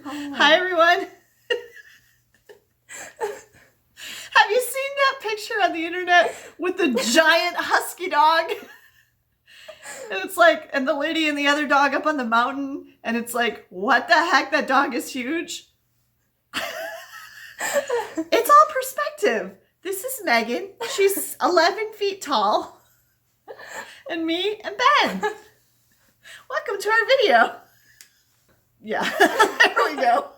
Oh. Hi, everyone. Have you seen that picture on the internet with the giant husky dog? And it's like, and the lady and the other dog up on the mountain, and it's like, what the heck? That dog is huge. It's all perspective. This is Megan. She's 11 feet tall. And me and Ben. Welcome to our video. Yeah, there we go.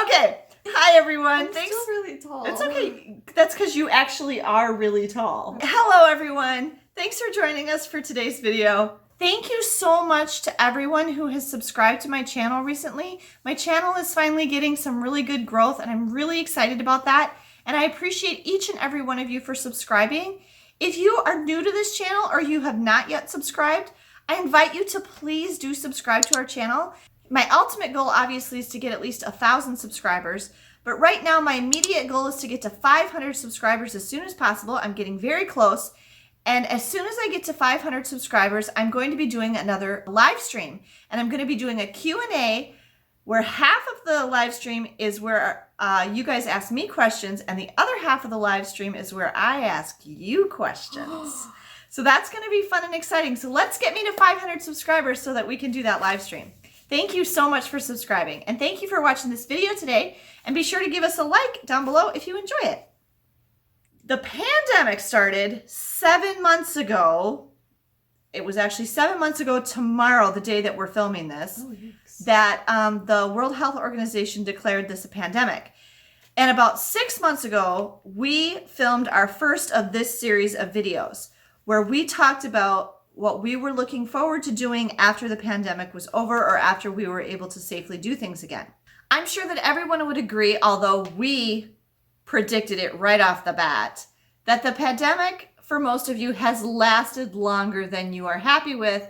Okay. Hi, everyone. I'm Thanks. still really tall. It's okay. That's because you actually are really tall. Hello, everyone. Thanks for joining us for today's video. Thank you so much to everyone who has subscribed to my channel recently. My channel is finally getting some really good growth, and I'm really excited about that. And I appreciate each and every one of you for subscribing. If you are new to this channel or you have not yet subscribed, I invite you to please do subscribe to our channel. My ultimate goal, obviously, is to get at least 1,000 subscribers. But right now, my immediate goal is to get to 500 subscribers as soon as possible. I'm getting very close. And as soon as I get to 500 subscribers, I'm going to be doing another live stream. And I'm going to be doing a Q&A where half of the live stream is where you guys ask me questions. And the other half of the live stream is where I ask you questions. So that's going to be fun and exciting. So let's get me to 500 subscribers so that we can do that live stream. Thank you so much for subscribing, and thank you for watching this video today, and be sure to give us a like down below if you enjoy it. The pandemic started 7 months ago. It was actually 7 months ago tomorrow, the day that we're filming this, that the World Health Organization declared this a pandemic. And about 6 months ago, we filmed our first of this series of videos where we talked about what we were looking forward to doing after the pandemic was over or after we were able to safely do things again. I'm sure that everyone would agree, although we predicted it right off the bat, that the pandemic for most of you has lasted longer than you are happy with,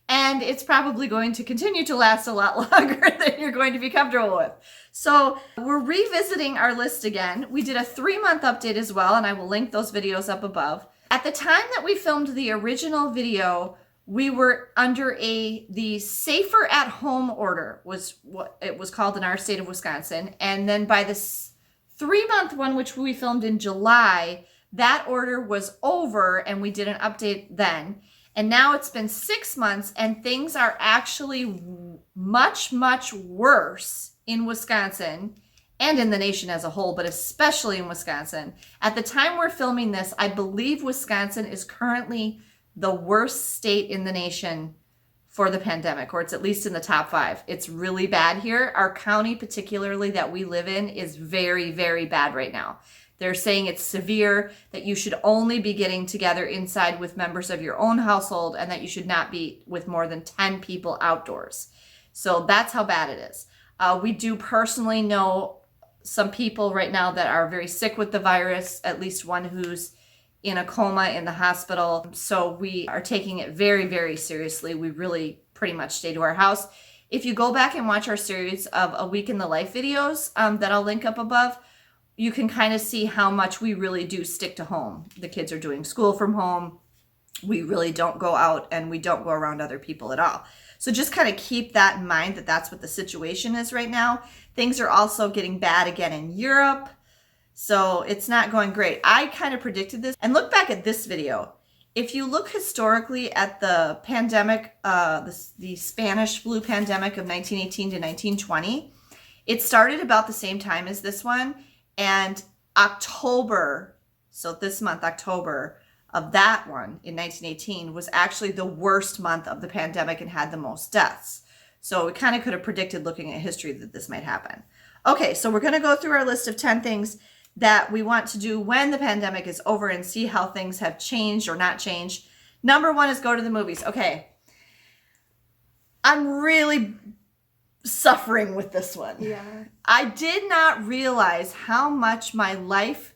and it's probably going to continue to last a lot longer than you're going to be comfortable with. So we're revisiting our list again. We did a 3-month update as well, and I will link those videos up above. At the time that we filmed the original video, we were under the Safer at Home order, was what it was called in our state of Wisconsin. And then by this 3-month one, which we filmed in July, that order was over and we did an update then. And now it's been 6 months and things are actually much, much worse in Wisconsin and in the nation as a whole, but especially in Wisconsin. At the time we're filming this, I believe Wisconsin is currently the worst state in the nation for the pandemic, or it's at least in the top 5. It's really bad here. Our county, particularly that we live in, is very, very bad right now. They're saying it's severe, that you should only be getting together inside with members of your own household, and that you should not be with more than 10 people outdoors. So that's how bad it is. We do personally know some people right now that are very sick with the virus, at least one who's in a coma in the hospital. So we are taking it very, very seriously. We really pretty much stay to our house. If you go back and watch our series of A Week in the Life videos that I'll link up above, you can kind of see how much we really do stick to home. The kids are doing school from home. We really don't go out and we don't go around other people at all. So just kind of keep that in mind, that that's what the situation is right now. Things are also getting bad again in Europe. So it's not going great. I kind of predicted this. And look back at this video. If you look historically at the pandemic, the Spanish flu pandemic of 1918 to 1920, it started about the same time as this one. And October, so this month, October, of that one in 1918 was actually the worst month of the pandemic and had the most deaths. So we kind of could have predicted, looking at history, that this might happen. Okay, so we're going to go through our list of 10 things that we want to do when the pandemic is over and see how things have changed or not changed. Number 1 is go to the movies. Okay, I'm really suffering with this one. Yeah. I did not realize how much my life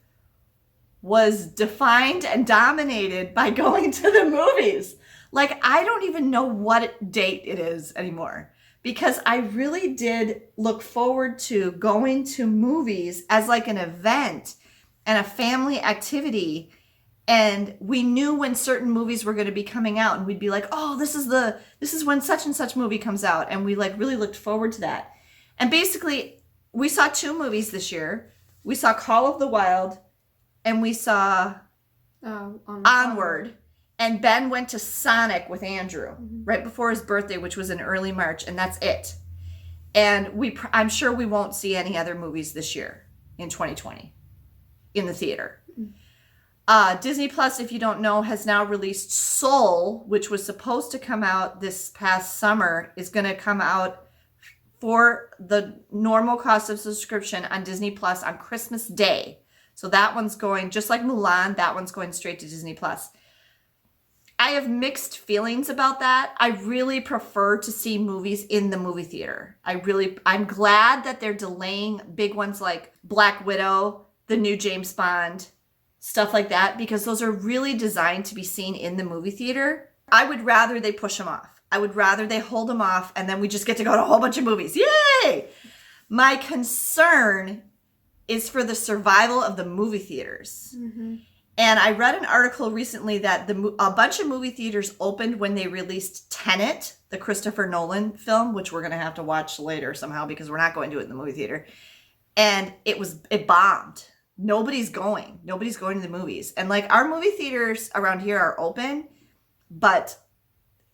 was defined and dominated by going to the movies. Like, I don't even know what date it is anymore, because I really did look forward to going to movies as like an event and a family activity. And we knew when certain movies were going to be coming out, and we'd be like, oh, this is when such and such movie comes out. And we like really looked forward to that. And basically, we saw 2 movies this year. We saw Call of the Wild, and we saw Onward. And Ben went to Sonic with Andrew right before his birthday, which was in early March, and that's it. And I'm sure we won't see any other movies this year in 2020 in the theater. Disney Plus, if you don't know, has now released Soul, which was supposed to come out this past summer, is going to come out for the normal cost of subscription on Disney Plus on Christmas Day. So that one's going, just like Mulan, that one's going straight to Disney Plus. I have mixed feelings about that. I really prefer to see movies in the movie theater. I'm glad that they're delaying big ones like Black Widow, the new James Bond, stuff like that, because those are really designed to be seen in the movie theater. I would rather they push them off. I would rather they hold them off and then we just get to go to a whole bunch of movies. Yay! My concern is for the survival of the movie theaters. And I read an article recently that a bunch of movie theaters opened when they released Tenet, the Christopher Nolan film, which we're going to have to watch later somehow because we're not going to it in the movie theater. And it bombed. Nobody's going to the movies. And like our movie theaters around here are open, but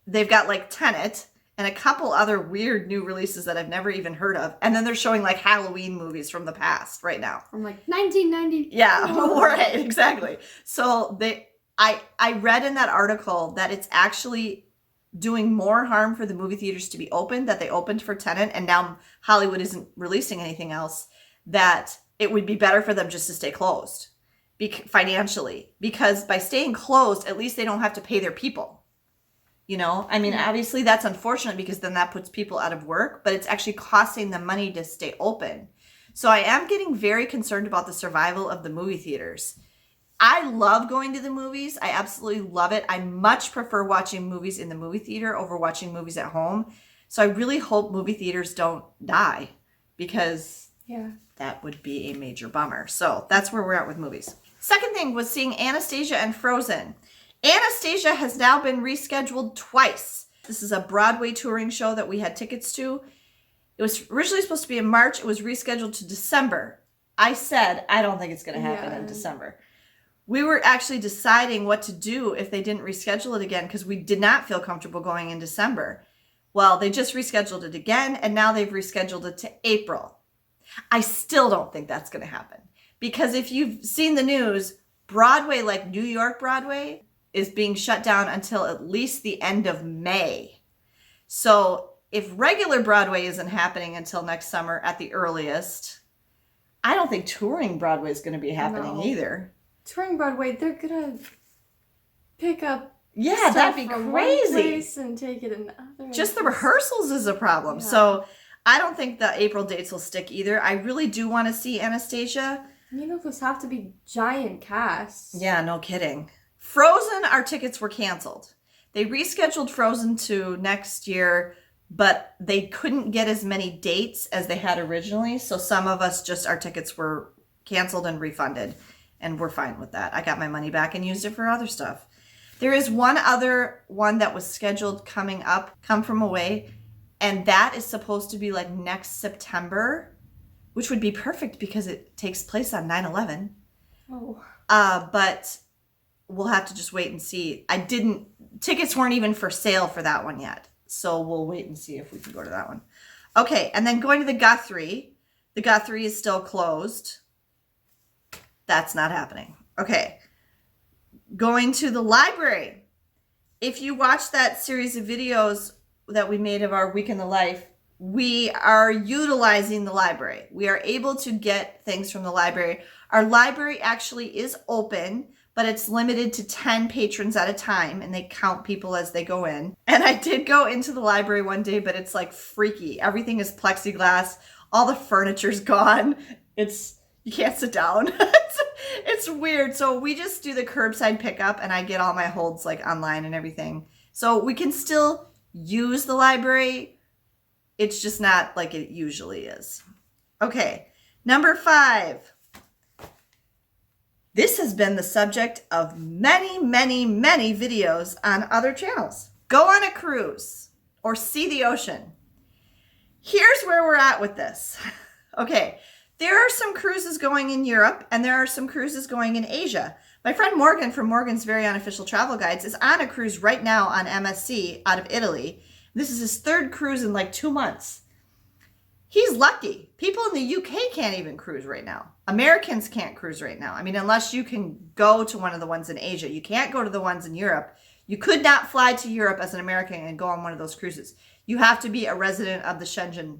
they've got like Tenet and a couple other weird new releases that I've never even heard of. And then they're showing like Halloween movies from the past right now. From like 1990. Yeah, right, exactly. So I read in that article that it's actually doing more harm for the movie theaters to be open, that they opened for Tenet, and now Hollywood isn't releasing anything else, that it would be better for them just to stay closed financially. Because by staying closed, at least they don't have to pay their people. You know, I mean, obviously that's unfortunate because then that puts people out of work, but it's actually costing them money to stay open. So I am getting very concerned about the survival of the movie theaters. I love going to the movies. I absolutely love it. I much prefer watching movies in the movie theater over watching movies at home. So I really hope movie theaters don't die because that would be a major bummer. So that's where we're at with movies. Second thing was seeing Anastasia and Frozen. Anastasia has now been rescheduled twice. This is a Broadway touring show that we had tickets to. It was originally supposed to be in March. It was rescheduled to December. I said, I don't think it's going to happen in December. We were actually deciding what to do if they didn't reschedule it again because we did not feel comfortable going in December. Well, they just rescheduled it again, and now they've rescheduled it to April. I still don't think that's going to happen because if you've seen the news, Broadway, like New York Broadway, is being shut down until at least the end of May. So if regular Broadway isn't happening until next summer at the earliest, I don't think touring Broadway is going to be happening either. Touring Broadway, they're going to pick up that'd be from crazy. one place and take it another. Just the rehearsals is a problem. Yeah. So I don't think the April dates will stick either. I really do want to see Anastasia. You know, those have to be giant casts. Yeah, no kidding. Frozen, our tickets were canceled. They rescheduled Frozen to next year, but they couldn't get as many dates as they had originally. So some of us our tickets were canceled and refunded, and we're fine with that. I got my money back and used it for other stuff. There is one other one that was scheduled coming up, Come From Away, and that is supposed to be like next September, which would be perfect because it takes place on 9/11. Oh. But we'll have to just wait and see. Tickets weren't even for sale for that one yet. So we'll wait and see if we can go to that one. Okay, and then going to the Guthrie. The Guthrie is still closed. That's not happening. Okay. Going to the library. If you watch that series of videos that we made of our week in the life, we are utilizing the library. We are able to get things from the library. Our library actually is open, but it's limited to 10 patrons at a time, and they count people as they go in. And I did go into the library one day, but it's like freaky. Everything is plexiglass. All the furniture's gone. You can't sit down. It's weird. So we just do the curbside pickup, and I get all my holds like online and everything. So we can still use the library. It's just not like it usually is. Okay, number 5. This has been the subject of many, many, many videos on other channels. Go on a cruise or see the ocean. Here's where we're at with this. Okay, there are some cruises going in Europe and there are some cruises going in Asia. My friend Morgan from Morgan's Very Unofficial Travel Guides is on a cruise right now on MSC out of Italy. This is his third cruise in like 2 months. He's lucky. People in the UK can't even cruise right now. Americans can't cruise right now. I mean, unless you can go to one of the ones in Asia. You can't go to the ones in Europe. You could not fly to Europe as an American and go on one of those cruises. You have to be a resident of the Schengen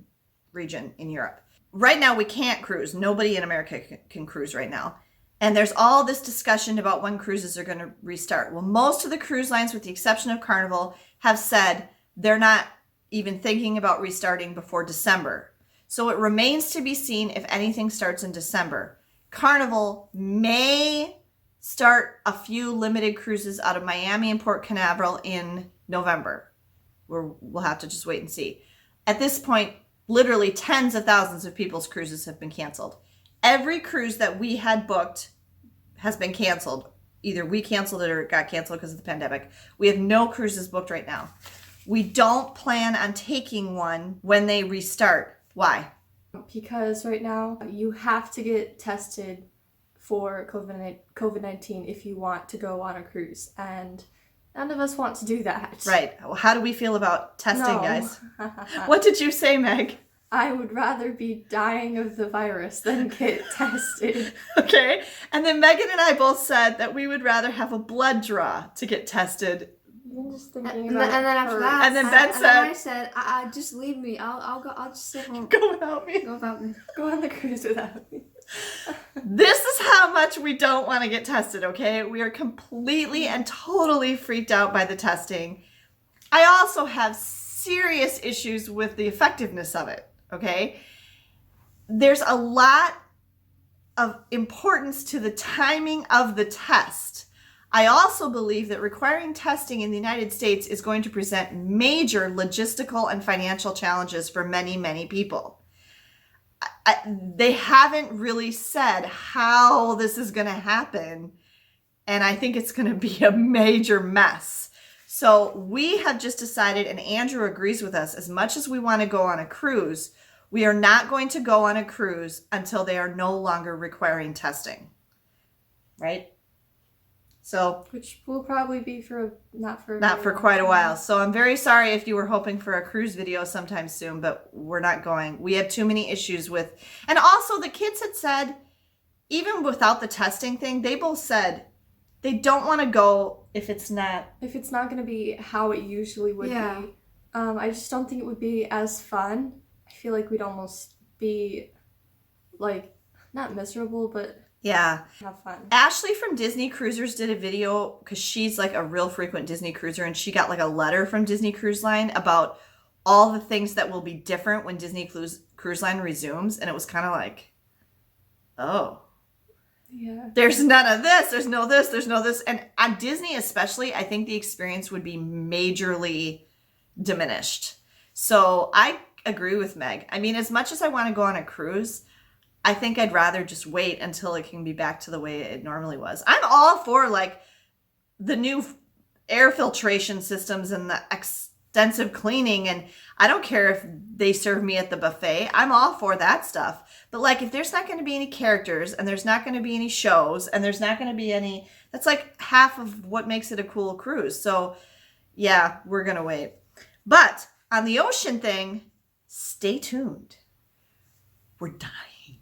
region in Europe. Right now, we can't cruise. Nobody in America can cruise right now. And there's all this discussion about when cruises are going to restart. Well, most of the cruise lines, with the exception of Carnival, have said they're not even thinking about restarting before December. So it remains to be seen if anything starts in December. Carnival may start a few limited cruises out of Miami and Port Canaveral in November. We'll have to just wait and see. At this point, literally tens of thousands of people's cruises have been canceled. Every cruise that we had booked has been canceled. Either we canceled it or it got canceled because of the pandemic. We have no cruises booked right now. We don't plan on taking one when they restart. Why? Because right now you have to get tested for COVID-19 if you want to go on a cruise, and none of us want to do that. Right. Well, how do we feel about testing, No. guys? What did you say, Meg? I would rather be dying of the virus than get tested. Okay. And then Megan and I both said that we would rather have a blood draw to get tested. I'm just And thinking then, about and then after that, And then Ben I said, I just leave me. I'll go. I'll just sit home. Go without me. Go without me. go on the cruise without me. This is how much we don't want to get tested, okay? We are completely and totally freaked out by the testing. I also have serious issues with the effectiveness of it, okay? There's a lot of importance to the timing of the test. I also believe that requiring testing in the United States is going to present major logistical and financial challenges for many, many people. They haven't really said how this is going to happen, and I think it's going to be a major mess. So we have just decided, and Andrew agrees with us, as much as we want to go on a cruise, we are not going to go on a cruise until they are no longer requiring testing, right? So Which will probably be for not for quite a while. So I'm very sorry if you were hoping for a cruise video sometime soon, but we're not going. We have too many issues with, and also the kids had said, even without the testing thing, they both said they don't want to go if it's not going to be how it usually would be. I just don't think it would be as fun. I feel like we'd almost be like not miserable, but yeah. have fun. Ashley from Disney Cruisers did a video because she's like a real frequent Disney cruiser, and she got like a letter from Disney Cruise Line about all the things that will be different when Disney Cruise Line resumes. And it was kind of like, oh, Yeah. there's none of this. There's no this. There's no this. And on Disney especially, I think the experience would be majorly diminished. So I agree with Meg. I mean, as much as I want to go on a cruise, I think I'd rather just wait until it can be back to the way it normally was. I'm all for like the new air filtration systems and the extensive cleaning, and I don't care if they serve me at the buffet. I'm all for that stuff. But like if there's not going to be any characters and there's not going to be any shows and there's not going to be any, that's like half of what makes it a cool cruise. So yeah, we're going to wait. But on the ocean thing, stay tuned. We're dying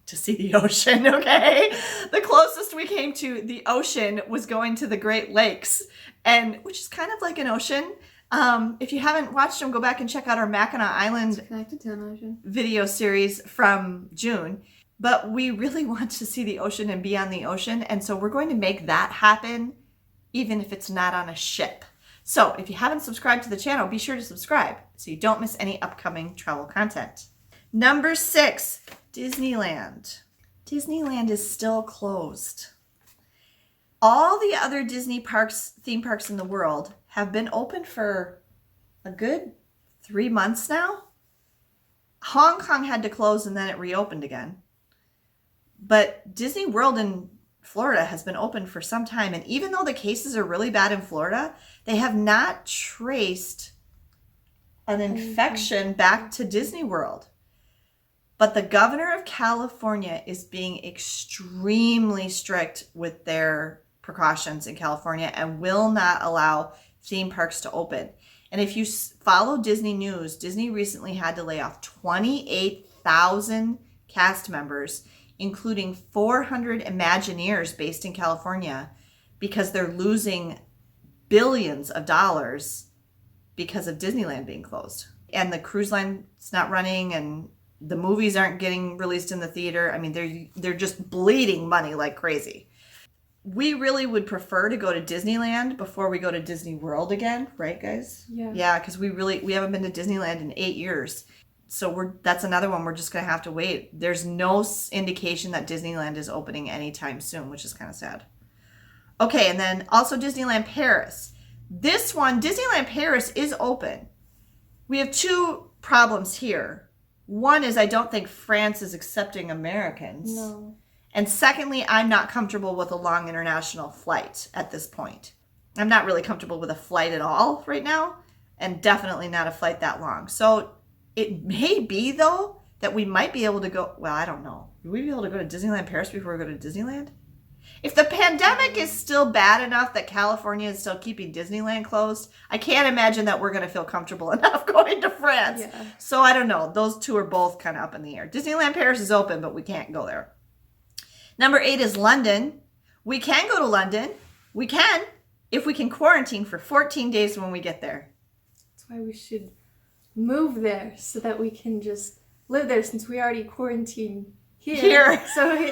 to see the ocean, okay? The closest we came to the ocean was going to the Great Lakes, and which is kind of like an ocean. If you haven't watched them, go back and check out our Mackinac Island Connected to an ocean. video series from June. But we really want to see the ocean and be on the ocean, and so we're going to make that happen, even if it's not on a ship. So if you haven't subscribed to the channel, be sure to subscribe so you don't miss any upcoming travel content. Number 6, Disneyland. Disneyland is still closed. All the other Disney parks, theme parks in the world have been open for a good 3 months now. Hong Kong had to close and then it reopened again. But Disney World in Florida has been open for some time. And even though the cases are really bad in Florida, they have not traced an infection back to Disney World. But the governor of California is being extremely strict with their precautions in California and will not allow theme parks to open. And if you follow Disney news, Disney recently had to lay off 28,000 cast members, including 400 Imagineers based in California, because they're losing billions of dollars because of Disneyland being closed. And the cruise line's not running, and the movies aren't getting released in the theater. I mean, they're just bleeding money like crazy. We really would prefer to go to Disneyland before we go to Disney World again, right, guys? Yeah. Yeah, because we haven't been to Disneyland in 8 years. So that's another one we're just going to have to wait. There's no indication that Disneyland is opening anytime soon, which is kind of sad. Okay, and then also Disneyland Paris. This one, Disneyland Paris, is open. We have two problems here. One is I don't think France is accepting Americans. No. And secondly, I'm not comfortable with a long international flight at this point. I'm not really comfortable with a flight at all right now, and definitely not a flight that long. So it may be, though, that we might be able to go, well, I don't know. Will we be able to go to Disneyland Paris before we go to Disneyland? If the pandemic is still bad enough that California is still keeping Disneyland closed, I can't imagine that we're going to feel comfortable enough going to France. Yeah. So I don't know. Those two are both kind of up in the air. Disneyland Paris is open, but we can't go there. Number 8 is London. We can go to London. We can, if we can quarantine for 14 days when we get there. That's why we should move there so that we can just live there, since we already quarantine here. So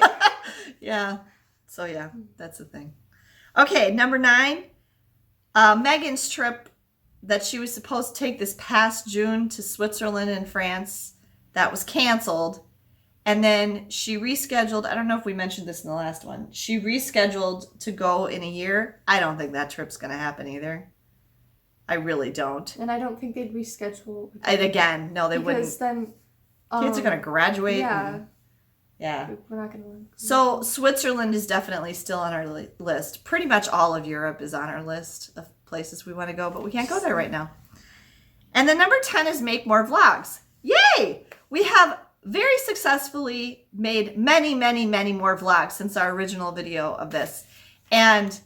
Yeah. So yeah, that's the thing. Okay, number 9. Megan's trip that she was supposed to take this past June to Switzerland and France, that was canceled. And then she rescheduled. I don't know if we mentioned this in the last one. She rescheduled to go in a year. I don't think that trip's going to happen either. I really don't. And I don't think they'd reschedule Again, no, they because wouldn't. then Kids are going to graduate. Yeah. Yeah. We're not going to. So Switzerland is definitely still on our list. Pretty much all of Europe is on our list of places we want to go, but we can't go there right now. And then number 10 is make more vlogs. Yay! We have very successfully made many, many, many more vlogs since our original video of this. And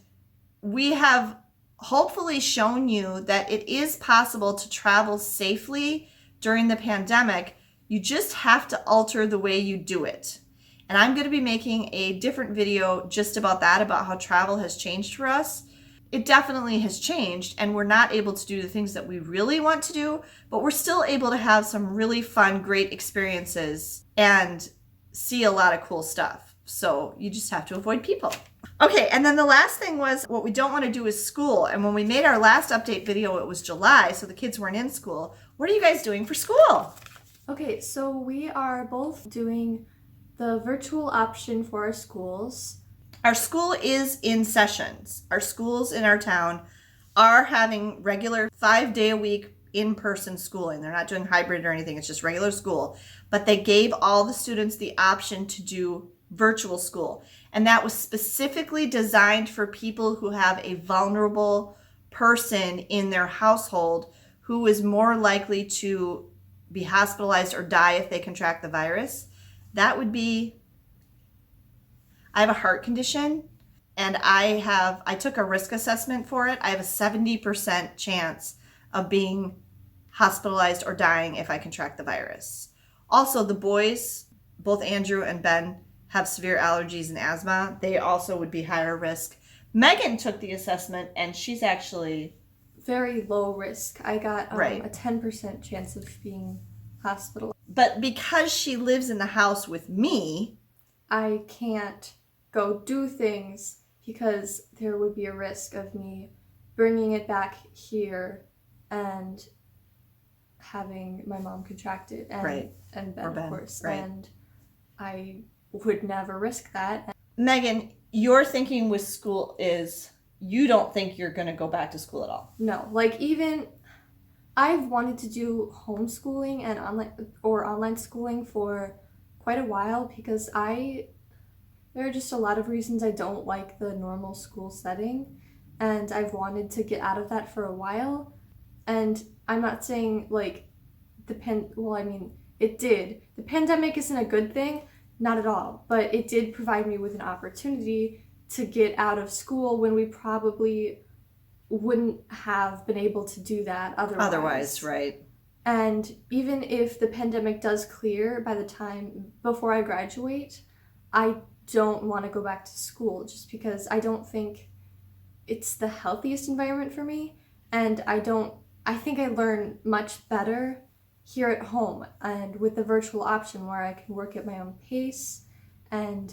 we have hopefully shown you that it is possible to travel safely during the pandemic. You just have to alter the way you do it. And I'm going to be making a different video just about that, about how travel has changed for us. It definitely has changed, and we're not able to do the things that we really want to do, but we're still able to have some really fun, great experiences and see a lot of cool stuff. So you just have to avoid people. Okay, and then the last thing was what we don't want to do is school. And when we made our last update video, it was July, so the kids weren't in school. What are you guys doing for school? Okay, so we are both doing the virtual option for our schools. Our school is in sessions. Our schools in our town are having regular 5-day-a-week in-person schooling. They're not doing hybrid or anything. It's just regular school. But they gave all the students the option to do virtual school. And that was specifically designed for people who have a vulnerable person in their household who is more likely to be hospitalized or die if they contract the virus. That would be, I have a heart condition, and I took a risk assessment for it. I have a 70% chance of being hospitalized or dying if I contract the virus. Also, the boys, both Andrew and Ben, have severe allergies and asthma. They also would be higher risk. Megan took the assessment, and she's actually very low risk. I got right. a 10% chance of being hospitalized. But because she lives in the house with me, I can't go do things because there would be a risk of me bringing it back here and having my mom contract it, and, right. and Ben, of course. Right. And I would never risk that. Megan, your thinking with school is you don't think you're going to go back to school at all. No, like even I've wanted to do homeschooling and online schooling for quite a while because there are just a lot of reasons I don't like the normal school setting, and I've wanted to get out of that for a while. And I'm not saying it did. The pandemic isn't a good thing, not at all, but it did provide me with an opportunity to get out of school when we probably wouldn't have been able to do that otherwise. Right. And even if the pandemic does clear by the time before I graduate, I don't want to go back to school just because I don't think it's the healthiest environment for me. And I think I learn much better here at home and with the virtual option where I can work at my own pace, and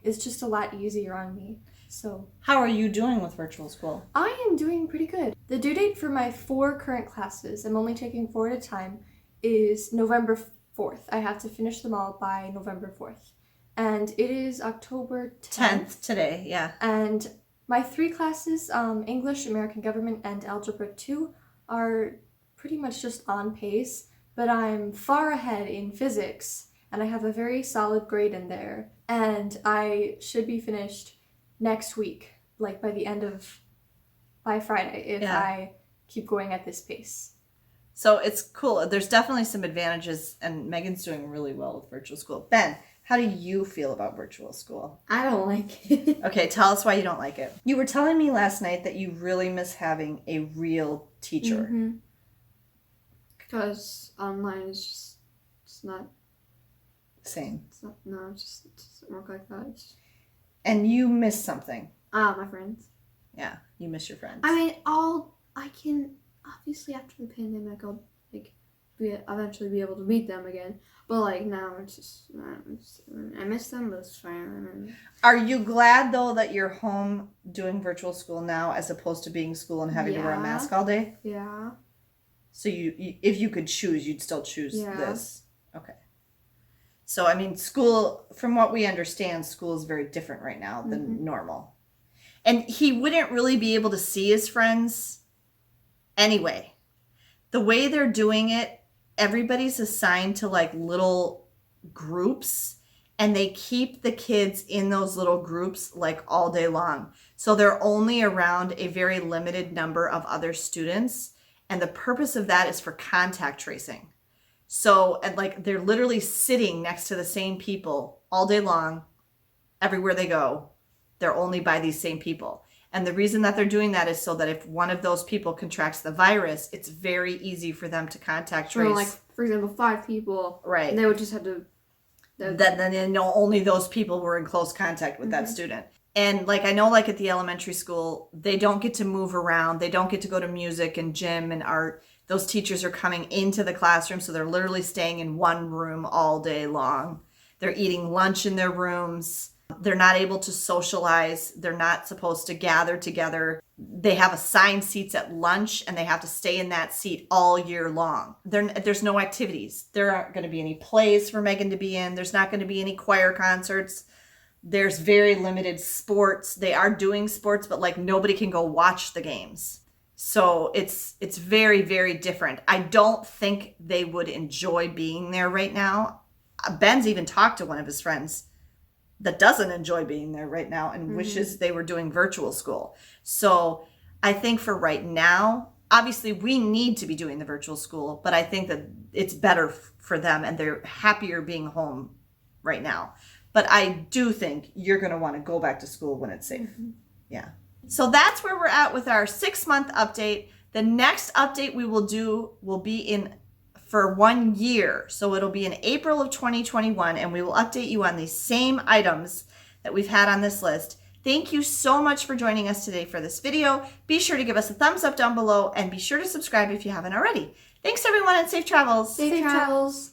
it's just a lot easier on me. So how are you doing with virtual school? I am doing pretty good. The due date for my 4 current classes, I'm only taking 4 at a time, is November 4th. I have to finish them all by November 4th. And it is October 10th. Today, yeah. And my 3 classes, English, American Government, and Algebra 2, are pretty much just on pace, but I'm far ahead in physics, and I have a very solid grade in there. And I should be finished next week, like by Friday, if I keep going at this pace. So it's cool. There's definitely some advantages, and Megan's doing really well with virtual school. Ben, how do you feel about virtual school? I don't like it. Okay, tell us why you don't like it. You were telling me last night that you really miss having a real teacher. Mm-hmm. Because online is just, it's not, Same. it's not, no, it doesn't work like that. And you miss something. My friends. Yeah, you miss your friends. I mean, I can, obviously after the pandemic, I'll, eventually be able to meet them again. But, now it's just, I miss them, but it's fine. Are you glad, though, that you're home doing virtual school now as opposed to being school and having to wear a mask all day? Yeah. So you if you could choose, you'd still choose this? Okay. So, I mean, school, from what we understand, school is very different right now than normal. And he wouldn't really be able to see his friends anyway. The way they're doing it, everybody's assigned to little groups, and they keep the kids in those little groups all day long. So they're only around a very limited number of other students, and the purpose of that is for contact tracing. So, and they're literally sitting next to the same people all day long, everywhere they go. They're only by these same people. And the reason that they're doing that is so that if one of those people contracts the virus, it's very easy for them to contact trace. So, for example, 5 people. Right. And they would just have to... Then they know only those people were in close contact with that student. And I know at the elementary school, they don't get to move around. They don't get to go to music and gym and art. Those teachers are coming into the classroom, so they're literally staying in one room all day long. They're eating lunch in their rooms. They're not able to socialize. They're not supposed to gather together. They have assigned seats at lunch, and they have to stay in that seat all year long. There's no activities. There aren't going to be any plays for Megan to be in. There's not going to be any choir concerts. There's very limited sports. They are doing sports, but nobody can go watch the games. So it's very, very different. I don't think they would enjoy being there right now. Ben's even talked to one of his friends that doesn't enjoy being there right now and wishes they were doing virtual school. So I think for right now, obviously we need to be doing the virtual school, but I think that it's better for them and they're happier being home right now. But I do think you're going to want to go back to school when it's safe. Yeah. So that's where we're at with our 6-month update. The next update we will do will be for 1 year. So it'll be in April of 2021, and we will update you on these same items that we've had on this list. Thank you so much for joining us today for this video. Be sure to give us a thumbs up down below, and be sure to subscribe if you haven't already. Thanks everyone, and safe travels. Safe travels.